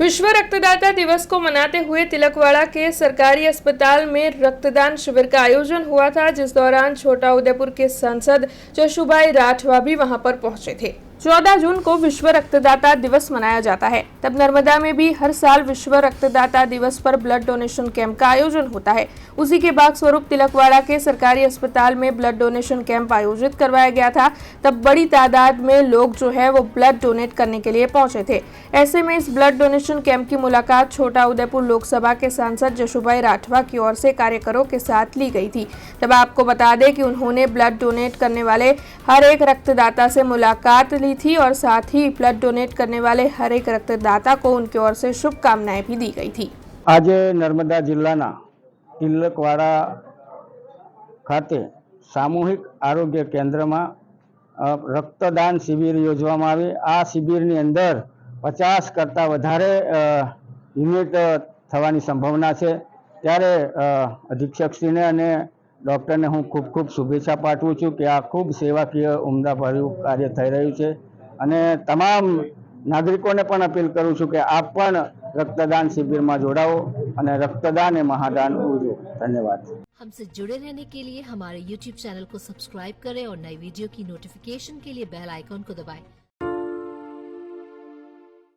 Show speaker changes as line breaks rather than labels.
विश्व रक्तदाता दिवस को मनाते हुए तिलकवाड़ा के सरकारी अस्पताल में रक्तदान शिविर का आयोजन हुआ था, जिस दौरान छोटा उदेपुर के सांसद जशुभाई राठवा भी वहां पर पहुंचे थे। 14 जून को विश्व रक्तदाता दिवस मनाया जाता है। तब नर्मदा में भी हर साल विश्व रक्तदाता दिवस पर ब्लड डोनेशन कैंप का आयोजन होता है। उसी के भाग स्वरूप तिलकवाड़ा के सरकारी अस्पताल में ब्लड डोनेशन कैंप आयोजित करवाया गया था। तब बड़ी तादाद में लोग जो है वो ब्लड डोनेट करने के लिए पहुंचे थे। ऐसे में इस ब्लड डोनेशन कैंप की मुलाकात छोटा उदेपुर लोकसभा के सांसद जशुभाई राठवा की ओर से कार्यकरों के साथ ली गई थी। तब आपको बता दें कि उन्होंने ब्लड डोनेट करने वाले हर एक रक्तदाता से मुलाकात ली थी और साथ ही ब्लड डोनेट करने वाले हर एक रक्तदाता को उनकी ओर से शुभकामनाएं भी दी गई थी।
आज नर्मदा जिल्लाना तिलकवाड़ा खाते सामूहिक आरोग्य केन्द्र में रक्तदान शिबिर योजવામાં આવી। आ शिबिरनी अंदर 50 करता वधारे यूनिट थवानी संभावना है। त्यारे अधीक्षकश्रीने अने डॉक्टरने हूँ खूब खूब शुभेच्छा पाठवुं छुं कि आ खूब सेवाकीय उमदाभर्युं कार्य थई रह्युं छे અને તમામ નાગરિકોને પણ અપીલ કરું છું કે આપ પણ રક્તદાન શિબિરમાં જોડાઓ અને રક્તદાન એ મહાદાન ઉજવો। ધન્યવાદ।
हमसे जुड़े रहने के लिए हमारे YouTube चैनल को सब्सक्राइब करें और नई वीडियो की नोटिफिकेशन के लिए बेल आइकॉन को दबाएं।